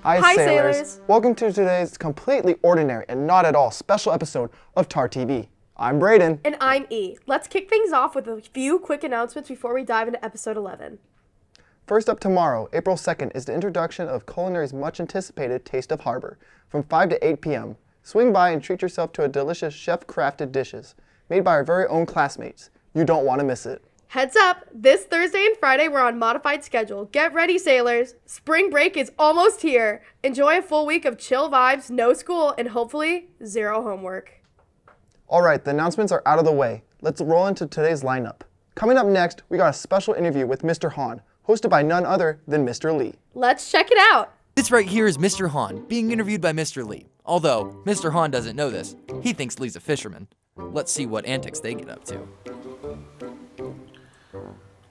Hi sailors! Welcome to today's completely ordinary and not at all special episode of TarTV. I'm Braden. And I'm E. Let's kick things off with a few quick announcements before we dive into episode 11. First up tomorrow, April 2nd, is the introduction of Culinary's much anticipated Taste of Harbor from 5 to 8 p.m. Swing by and treat yourself to a delicious chef-crafted dishes made by our very own classmates. You don't want to miss it. Heads up, this Thursday and Friday we're on modified schedule. Get ready, sailors. Spring break is almost here. Enjoy a full week of chill vibes, no school, and hopefully zero homework. All right, the announcements are out of the way. Let's roll into today's lineup. Coming up next, we got a special interview with Mr. Hahn, hosted by none other than Mr. Lee. Let's check it out. This right here is Mr. Hahn being interviewed by Mr. Lee. Although, Mr. Hahn doesn't know this. He thinks Lee's a fisherman. Let's see what antics they get up to.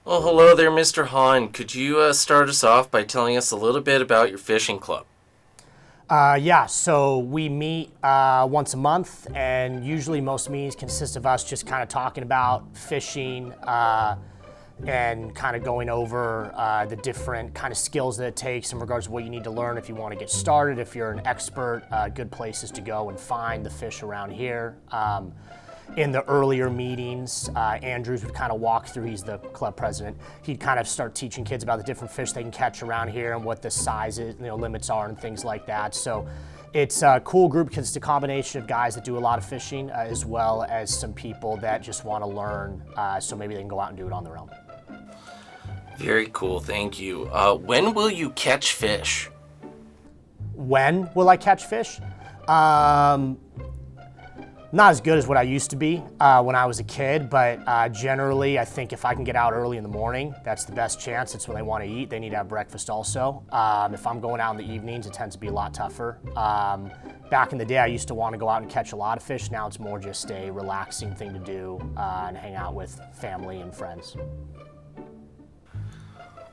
Well, hello there, Mr. Hahn. Could you start us off by telling us a little bit about your fishing club? So we meet once a month, and usually most meetings consist of us just kind of talking about fishing and kind of going over the different kind of skills that it takes in regards to what you need to learn if you want to get started. If you're an expert, good places to go and find the fish around here. In the earlier meetings, Andrews would kind of walk through, he's the club president, he'd kind of start teaching kids about the different fish they can catch around here and what the sizes, limits are and things like that. So it's a cool group because it's a combination of guys that do a lot of fishing as well as some people that just want to learn, so maybe they can go out and do it on their own. Very cool, thank you. When will you catch fish? When will I catch fish? Not as good as what I used to be when I was a kid, but generally I think if I can get out early in the morning, that's the best chance. It's when they want to eat. They need to have breakfast also. If I'm going out in the evenings, it tends to be a lot tougher. Back in the day, I used to want to go out and catch a lot of fish. Now it's more just a relaxing thing to do and hang out with family and friends.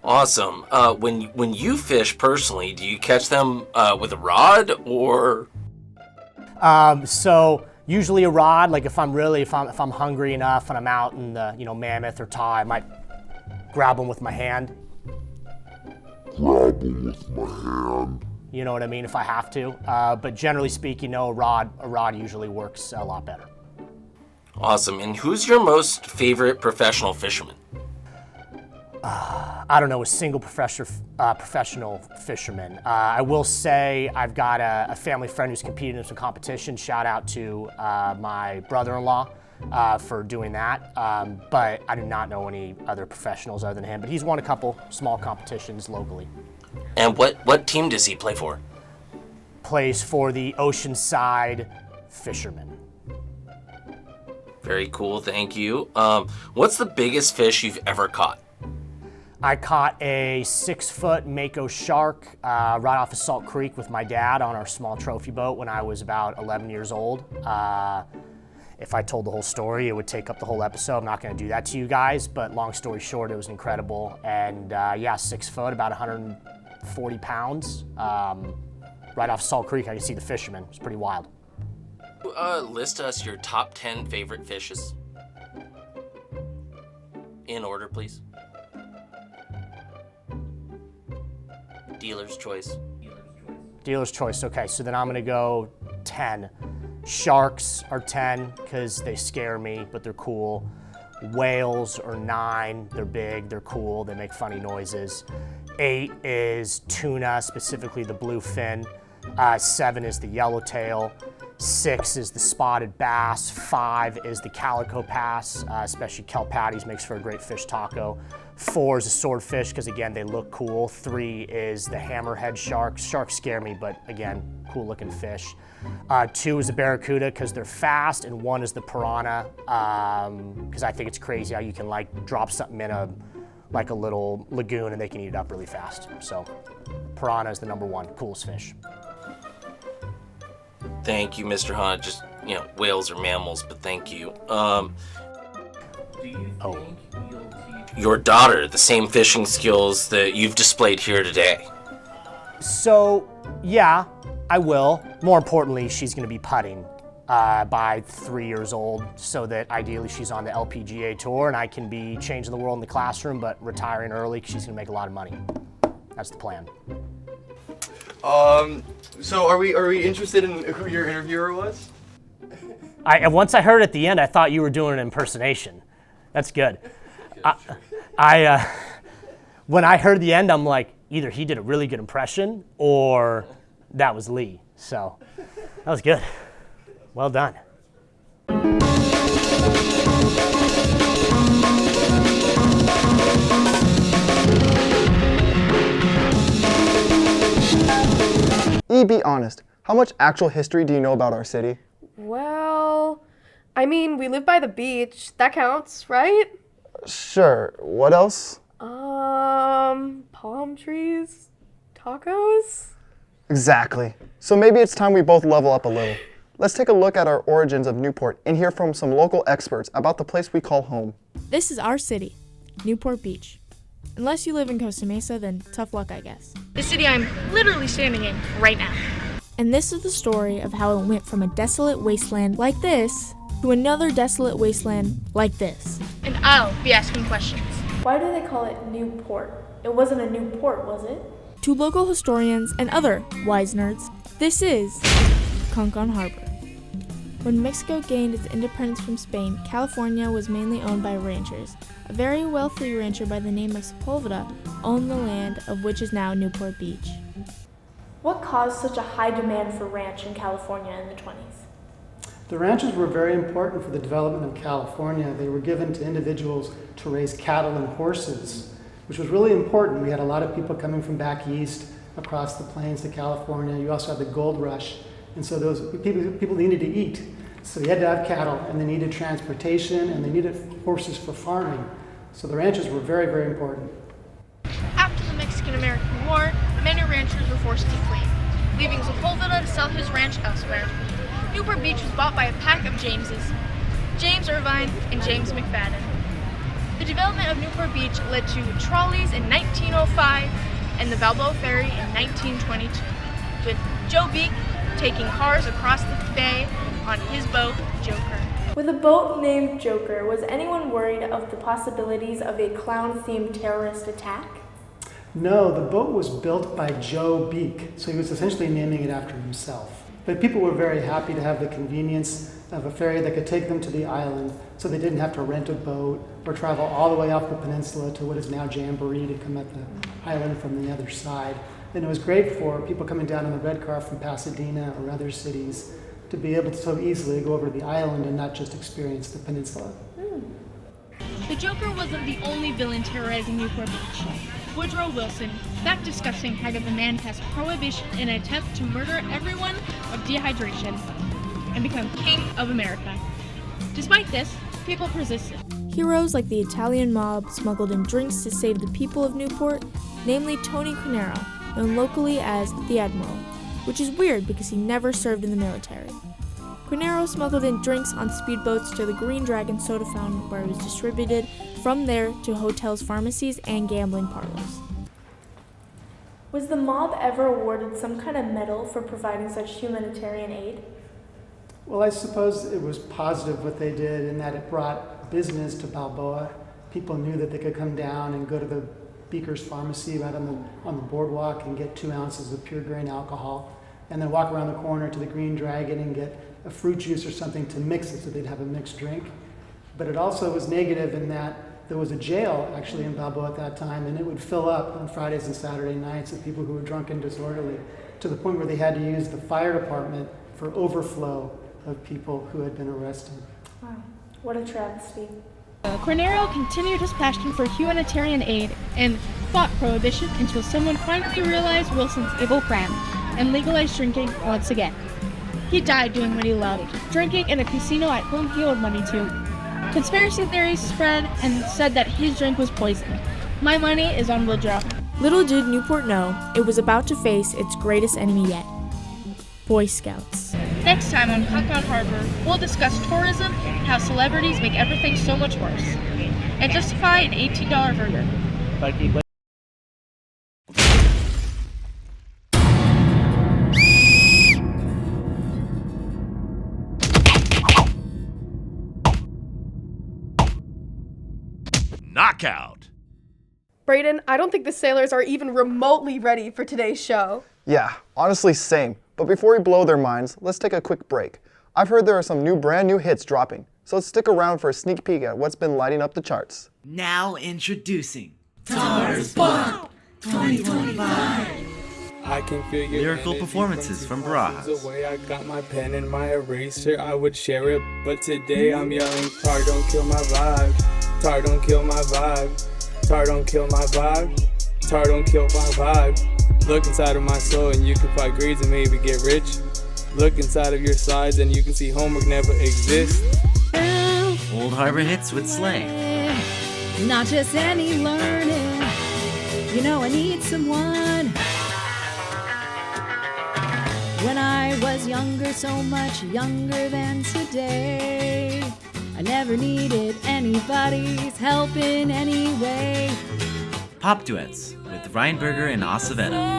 Awesome. When you fish personally, do you catch them with a rod or? So usually a rod. Like if I'm hungry enough and I'm out in the mammoth or taw, I might grab them with my hand. You know what I mean? If I have to. But generally speaking, no, a rod usually works a lot better. Awesome. And who's your most favorite professional fisherman? I don't know, a single professional fisherman. I will say I've got a family friend who's competed in some competition. Shout out to my brother-in-law for doing that. But I do not know any other professionals other than him. But he's won a couple small competitions locally. And what team does he play for? Plays for the Oceanside Fishermen. Very cool, thank you. What's the biggest fish you've ever caught? I caught a 6-foot mako shark right off of Salt Creek with my dad on our small trophy boat when I was about 11 years old. If I told the whole story, it would take up the whole episode. I'm not going to do that to you guys, but long story short, it was incredible. And 6 foot, about 140 pounds. Right off Salt Creek, I could see the fishermen. It was pretty wild. List us your top 10 favorite fishes. In order, please. Dealer's choice. Dealer's choice. Okay, so then I'm going to go 10. Sharks are 10 because they scare me, but they're cool. Whales are 9. They're big, they're cool, they make funny noises. 8 is tuna, specifically the bluefin. 7 is the yellowtail. 6 is the spotted bass. 5 is the calico bass, especially kelp patties, makes for a great fish taco. 4 is a swordfish because, again, they look cool. 3 is the hammerhead shark. Sharks scare me, but, again, cool looking fish. 2 is the barracuda because they're fast, and 1 is the piranha because I think it's crazy how you can drop something in a little lagoon and they can eat it up really fast. So piranha is the number 1 coolest fish. Thank you, Mr. Hahn. Just, whales are mammals, but thank you. Do you think you'll teach your daughter the same fishing skills that you've displayed here today? So, yeah, I will. More importantly, she's going to be putting by 3 years old, so that ideally she's on the LPGA tour and I can be changing the world in the classroom, but retiring early because she's going to make a lot of money. That's the plan. So are we interested in who your interviewer was? Once I heard at the end, I thought you were doing an impersonation. That's good. When I heard the end, I'm like, either he did a really good impression or that was Lee. So that was good. Well done. E, be honest. How much actual history do you know about our city? Well, I mean, we live by the beach. That counts, right? Sure. What else? Palm trees, tacos. Exactly. So maybe it's time we both level up a little. Let's take a look at our origins of Newport and hear from some local experts about the place we call home. This is our city, Newport Beach. Unless you live in Costa Mesa, then tough luck, I guess. The city I'm literally standing in right now. And this is the story of how it went from a desolate wasteland like this to another desolate wasteland like this. And I'll be asking questions. Why do they call it Newport? It wasn't a new port, was it? To local historians and other wise nerds, this is Cunk on Harbor. When Mexico gained its independence from Spain, California was mainly owned by ranchers. A very wealthy rancher by the name of Sepulveda owned the land of which is now Newport Beach. What caused such a high demand for ranch in California in the 20s? The ranches were very important for the development of California. They were given to individuals to raise cattle and horses, which was really important. We had a lot of people coming from back east across the plains to California. You also had the gold rush, and so those people needed to eat. So you had to have cattle, and they needed transportation, and they needed horses for farming. So the ranches were very, very important. After the Mexican-American War, many ranchers were forced to flee, leaving Sepulveda to sell his ranch elsewhere. Newport Beach was bought by a pack of Jameses, James Irvine and James McFadden. The development of Newport Beach led to trolleys in 1905 and the Balboa Ferry in 1922, with Joe Beek taking cars across the bay on his boat, Joker. With a boat named Joker, was anyone worried of the possibilities of a clown-themed terrorist attack? No, the boat was built by Joe Beek, so he was essentially naming it after himself. But people were very happy to have the convenience of a ferry that could take them to the island, so they didn't have to rent a boat or travel all the way off the peninsula to what is now Jamboree to come at the island from the other side. And it was great for people coming down in the red car from Pasadena or other cities to be able to so easily go over to the island and not just experience the peninsula. The Joker wasn't the only villain terrorizing Newport Beach. Woodrow Wilson, back discussing how the man passed prohibition in an attempt to murder everyone of dehydration and become king of America. Despite this, people persisted. Heroes like the Italian mob smuggled in drinks to save the people of Newport, namely Tony Cornero, known locally as the Admiral, which is weird because he never served in the military. Cornero smuggled in drinks on speedboats to the Green Dragon soda fountain, where it was distributed from there to hotels, pharmacies, and gambling parlors. Was the mob ever awarded some kind of medal for providing such humanitarian aid? Well, I suppose it was positive what they did in that it brought business to Balboa. People knew that they could come down and go to the Beaker's Pharmacy right on the boardwalk and get 2 ounces of pure grain alcohol, and then walk around the corner to the Green Dragon and get a fruit juice or something to mix it so they'd have a mixed drink. But it also was negative in that there was a jail actually in Balboa at that time, and it would fill up on Fridays and Saturday nights with people who were drunk and disorderly, to the point where they had to use the fire department for overflow of people who had been arrested. Wow, what a travesty. Cornero continued his passion for humanitarian aid and fought prohibition until someone finally realized Wilson's evil plan and legalized drinking once again. He died doing what he loved, drinking in a casino at whom he owed money to. Conspiracy theories spread and said that his drink was poisoned. My money is on Woodrow. Little did Newport know it was about to face its greatest enemy yet, Boy Scouts. Next time on Cunk on Harbor, we'll discuss tourism and how celebrities make everything so much worse, and justify an $18 burger. Knockout. Braden, I don't think the sailors are even remotely ready for today's show. Yeah, Honestly, same. But before we blow their minds, let's take a quick break. I've heard there are some brand new hits dropping, so let's stick around for a sneak peek at what's been lighting up the charts. Now introducing TarTV 2025. I can feel your lyrical performances from Barajas. The way I got my pen and my eraser, I would share it, but today I'm yelling, Tar don't kill my vibe, Tar don't kill my vibe, Tar don't kill my vibe, Tar don't kill my vibe. Look inside of my soul and you can find grades and maybe get rich. Look inside of your slides and you can see homework never exists. Old Harbor hits with slang. Not just any learning, you know I need someone. When I was younger, so much younger than today, I never needed anybody's help in any way. Pop duets with Reinberger and Acevedo.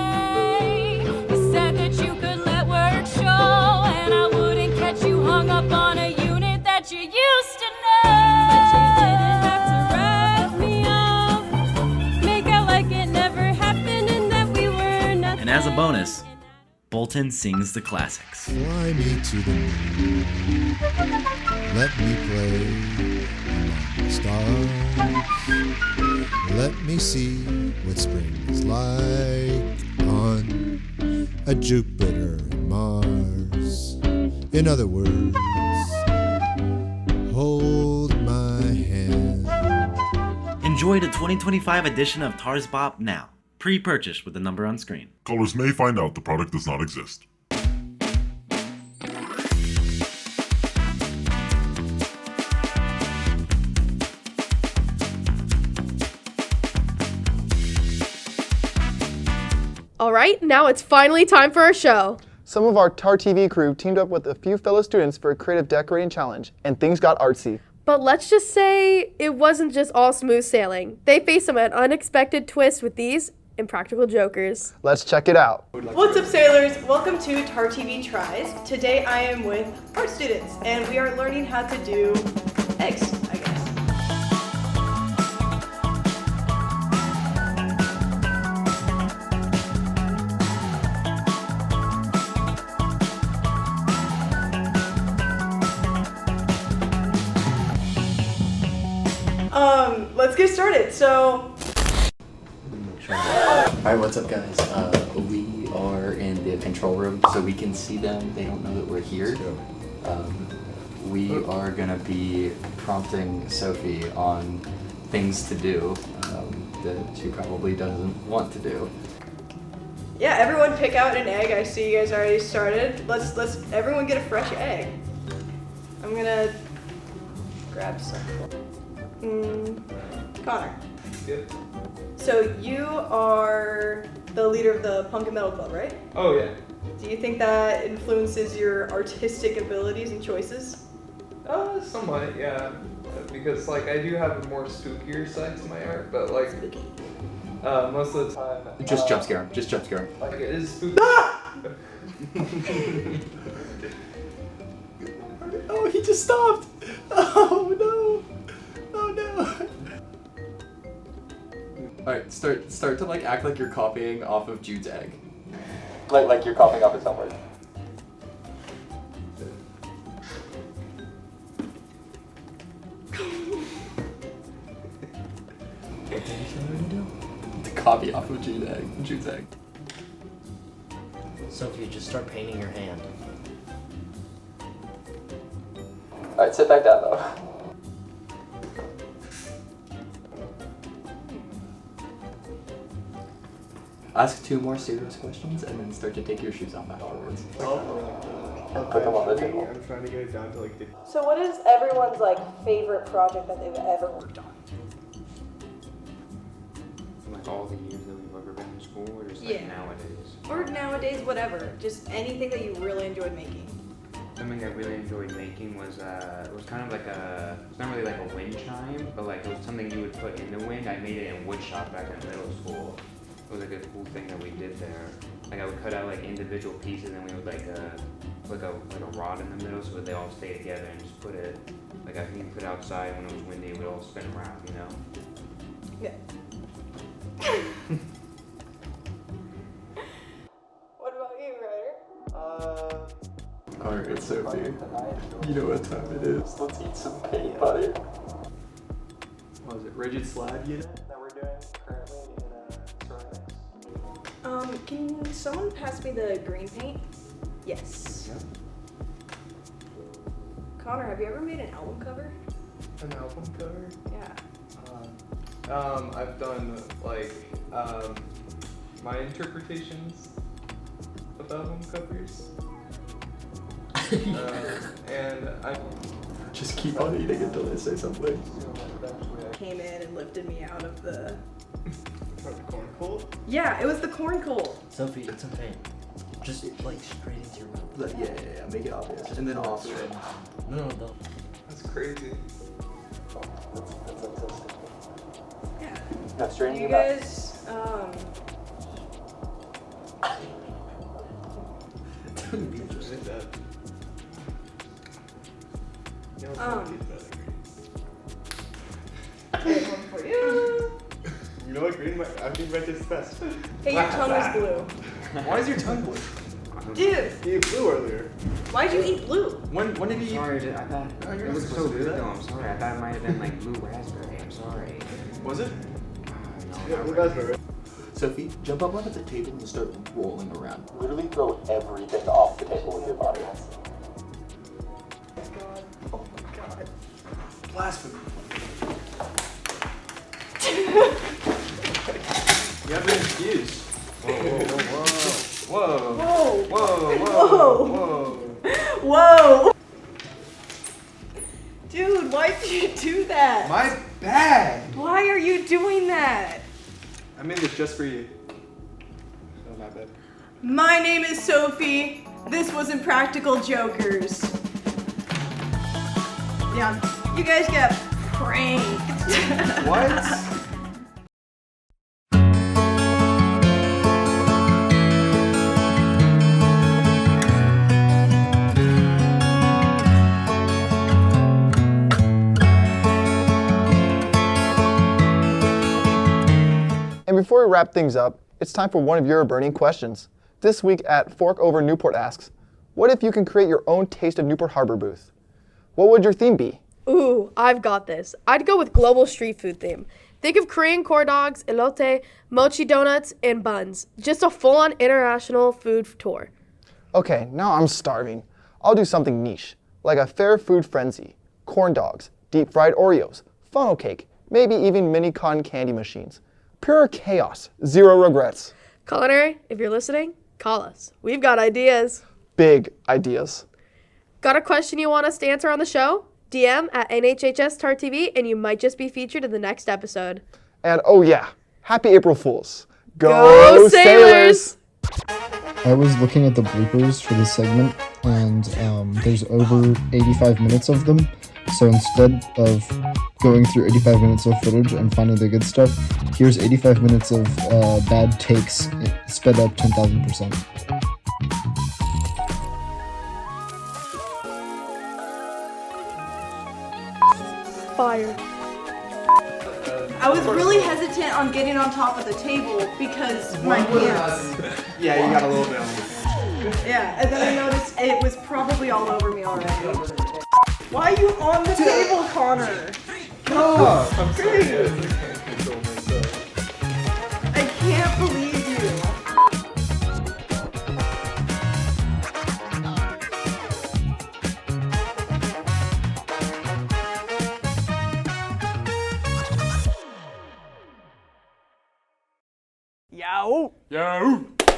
You said that you could let work show, and I wouldn't catch you hung up on a unit that you used to know. But you didn't have to write me off, make out like it never happened and that we were nothing. And as a bonus, Bolton sings the classics. Fly me to the moon, let me play among the stars, let me see what spring is like on a Jupiter and Mars. In other words, hold my hand. Enjoy the 2025 edition of Tars Bop now. Pre-purchased with the number on screen. Callers may find out the product does not exist. All right, now it's finally time for our show. Some of our TarTV crew teamed up with a few fellow students for a creative decorating challenge, and things got artsy. But let's just say it wasn't just all smooth sailing. They faced some unexpected twists with these impractical jokers. Let's check it out. What's up, sailors? Welcome to TarTV Tries. Today I am with art students, and we are learning how to do eggs, I guess. Let's get started. So, alright, what's up, guys? We are in the control room, so we can see them. They don't know that we're here. We are gonna be prompting Sophie on things to do that she probably doesn't want to do. yeah, everyone pick out an egg. I see you guys already started. Let's everyone get a fresh egg. I'm gonna grab some. Connor. Good. So you are the leader of the Punk and Metal Club, right? Oh yeah. Do you think that influences your artistic abilities and choices? Somewhat, yeah. Because like I do have a more spookier side to my art, but like most of the time. Just jump scare him. Just jump scare him. Like it is spooky. Oh, he just stopped. Oh no. Oh no. Alright, start to like act like you're copying off of Jude's egg. Like you're copying off his homework. What did you say you were gonna do? To copy off of Jude's egg. Sophie, just start painting your hand. Alright, sit back down though. Ask 2 more serious questions and then start to take your shoes off afterwards. And put them on the table. I'm trying to get it down to like 50. So what is everyone's like favorite project that they've ever worked on? Like all the years that we've ever been in school, or just like nowadays? Or nowadays, whatever. Just anything that you really enjoyed making. Something I really enjoyed making was it was kind of like it's not really like a wind chime, but like it was something you would put in the wind. I made it in wood shop back in middle school. It was like a cool thing that we did there. Like I would cut out like individual pieces and we would like put a rod in the middle so that they all stay together and just put it like I think put it outside when it was windy. It would all spin around, you know. Yeah. What about you? Alright, Sophie. You know what time it is. Let's eat some peanut butter. What is it, rigid slab unit that we're doing currently in ceramics? Can someone pass me the green paint? Yes. Yeah. Connor, have you ever made an album cover? An album cover? Yeah. I've done like my interpretations of album covers. And I just keep on eating until they say something. Came in and lifted me out of the corn cold? Yeah, it was the corn cold. Sophie, it's okay. Just like straight into your mouth. Yeah, make it obvious. And then off it. No. That's crazy. That's autistic. Yeah. Now straighten You your back. guys, Here's one for you. You know what, green? I've been red is best. Hey, your tongue is blue. Why is your tongue blue? Dude! You ate blue earlier. Why'd you eat blue? When did you eat? Sorry, I thought you're it not was supposed so to do good that. though. I'm sorry. I thought it might have been like blue raspberry. I'm sorry. Was it? No, Blue raspberry. Sophie, jump up onto the table and start rolling around. Literally throw everything off the table with your body. Oh my god. Blasphemy. You have an excuse. Whoa. Whoa! Dude, why'd you do that? My bad. Why are you doing that? I made this just for you. Oh, my bad. My name is Sophie. This was Impractical Jokers. Yeah, you guys got pranked. What? And before we wrap things up, it's time for one of your burning questions. This week at Fork Over Newport asks, what if you can create your own Taste of Newport Harbor booth? What would your theme be? Ooh, I've got this. I'd go with global street food theme. Think of Korean corn dogs, elote, mochi donuts, and buns. Just a full-on international food tour. Okay, now I'm starving. I'll do something niche, like a fair food frenzy. Corn dogs, deep fried Oreos, funnel cake, maybe even mini cotton candy machines. Pure chaos, zero regrets. Culinary, if you're listening, call us. We've got ideas. Big ideas. Got a question you want us to answer on the show? DM at NHHS TarTV and you might just be featured in the next episode. And oh yeah, happy April Fools. Go Sailors! I was looking at the bloopers for this segment, and there's over 85 minutes of them. So instead of going through 85 minutes of footage and finding the good stuff, here's 85 minutes of bad takes sped up 10,000%. Fire. I was really hesitant on getting on top of the table because my hands. Yeah, you got a little bit on your hands. Yeah, and then I noticed it was probably all over me already. Why are you on the table, Connor? Oh, I'm Great. sorry. I can't control myself. I can't believe you. Yo! Yo!